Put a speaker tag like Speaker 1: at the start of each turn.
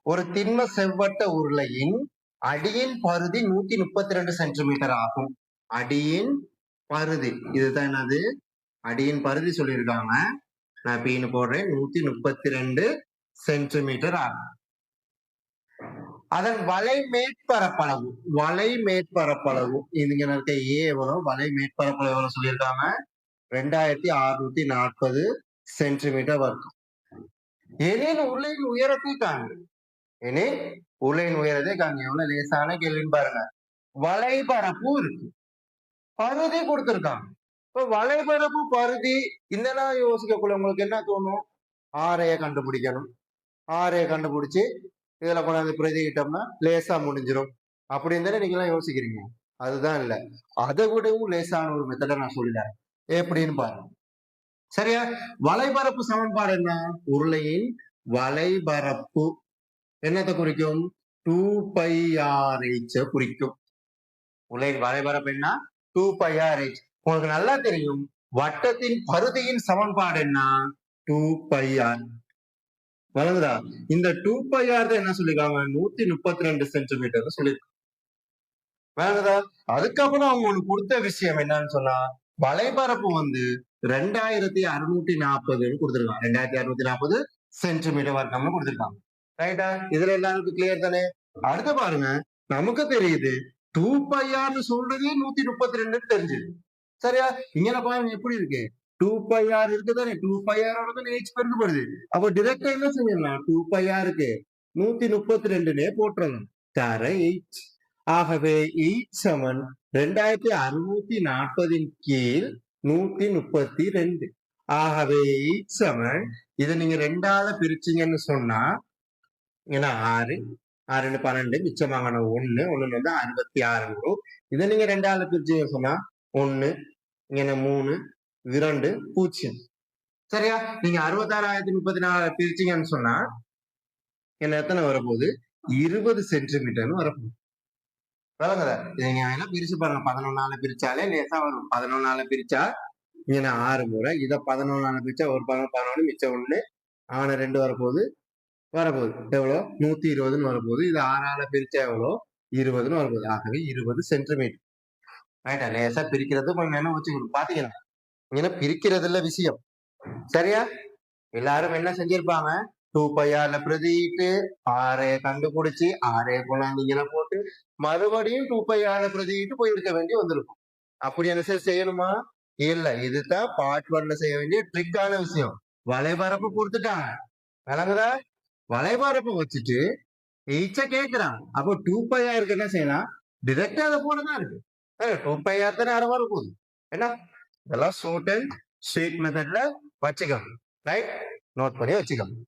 Speaker 1: ஒரு திண்ம செவ்வட்ட உருளையின் அடியின் பருதி 132 சென்டிமீட்டர் ஆகும். அடியின் பருதி இதுதான் என்னது? அடியின் பருதி சொல்லியிருக்காங்க. நான் பீனு போடுறேன். 132 சென்டிமீட்டர் ஆகும். அதன் வலை மேற்பரப்பளவு இங்க இருக்க ஏ எவ்வளவு, வலை மேற்பரப்பளவு எவ்வளவு சொல்லியிருக்காங்க? 2640 சென்டிமீட்டர் வரும். எனில் உருளையின் உயரத்தை காண்க. உருளையின் உயரத்தை காண்க. எவ்வளவு லேசான கேள்வின்னு பாருங்க. வலைபரப்பு இருக்கு, பருதி கொடுத்திருக்காங்க. இப்ப வலைபரப்பு பருதி இதெல்லாம் யோசிக்கக்குள்ள உங்களுக்கு என்ன தோணும்? ஆரைய கண்டுபிடிக்கணும். ஆரைய கண்டுபிடிச்சு இதுல கொண்டாந்து பிரதிக்கிட்டோம்னா லேசா முடிஞ்சிடும் அப்படின்னு தானே நீங்க எல்லாம் யோசிக்கிறீங்க. அதுதான் இல்ல, அதை விடவும் லேசான ஒரு மெத்தடை நான் சொல்லிடுறேன். எப்படின்னு பாருங்க. சரியா? வலைபரப்பு சமன்பாடு என்ன? உருளையின் வலைபரப்பு என்னத்தை குறிக்கும்? 2πRh குறிக்கும். உருளையின் வலைபரப்பு என்ன? 2πRh. உங்களுக்கு நல்லா தெரியும். வட்டத்தின் பருதியின் சமன்பாடு என்ன? 2πr. வழங்குதா? இந்த 2πr என்ன சொல்லிருக்காங்க? 132 சென்டிமீட்டர் சொல்லிருக்காங்க. வழங்குதா? அதுக்கப்புறம் அவங்க உங்களுக்கு கொடுத்த விஷயம் என்னன்னு சொன்னா, வலைபரப்பு 2640 கொடுத்திருக்காங்க. 2640 சென்டிமீட்டர் வர்க்கம்னு கொடுத்திருக்காங்க. ரைட்டா? இதுல எல்லாருக்கும் கிளியர் தானே? அடுத்த பாருங்க, நமக்கு தெரியுது 2πr சொல்றதே 132 தெரிஞ்சுது. சரியா? இங்க பாருங்க எப்படி இருக்கு? 2πr இருக்குதானே? 2πr h பெருக்கப்படுது. அப்ப டிரெக்டா என்ன செஞ்சிடலாம்? 2πrக்கு 132 போட்டுறலாம். தர h. ஆகவே h சமன் 2640 கீழ் 132. ஆகவே h சமன் இதை நீங்க 2ஆல பிரிச்சீங்கன்னு சொன்னா 6 6 12 மிச்சமாகன 1 66 வரும். இதை நீங்க 2ஆல பிரிச்சீங்கன்னு சொன்னா 1 இங்க 3 2 0. சரியா? நீங்க 66,034 பிரிச்சீங்கன்னு சொன்னா என்ன எத்தனை வரப்போகுது? 20 சென்டிமீட்டர்னு வரப்போகுது. வழங்குதா? நீங்க என்ன பிரிச்சு பாருங்க. 11ஆல பிரிச்சாலே லேசா வரும். 11ஆல பிரிச்சா இங்க 6 முறை, இதை 11ஆல பிரிச்சா ஒரு 11 மிச்சம் 1 ஆன 2 வரப்போகுது. எவ்வளோ? 120 வரப்போகுது. இது 6ஆல பிரிச்சா எவ்வளோ? 20 வரப்போகுது. ஆகவே 20 சென்டிமீட்டர். ரைட்டா? லேசா பிரிக்கிறது கொஞ்சம் நேரம் வச்சுக்கணும். பாத்தீங்கன்னா இங்க பிரிக்கிறதுல விஷயம். சரியா? எல்லாரும் என்ன செஞ்சிருப்பாங்க? 2πrல பிரதிட்டு ஆரைய கண்டுபிடிச்சு ஆரைய கொண்டாந்தீங்கன்னா போட்டு மறுபடியும் 2πrல பிரதிட்டு போயிருக்க வேண்டி வந்திருக்கும். அப்படி என்ன செய்யணுமா? இல்ல, இதுதான் பார்ட் 1ல செய்ய வேண்டிய ட்ரிக்கான விஷயம். வலைபரப்பு கொடுத்துட்டாங்க. விளங்குதா? வலைபரப்பு வச்சுட்டு h கேட்கிறான். அப்போ 2πrக்கு என்ன செய்யலாம்? டிரெக்டா அதை போலதான் இருக்கு. 2πr தானே அரை வர போகுது. என்ன இதெல்லாம் ஷார்ட் அண்ட் ஸ்வீட் மெத்தட்ல வச்சுக்கணும். ரைட்? நோட் பண்ணி வச்சுக்கணும்.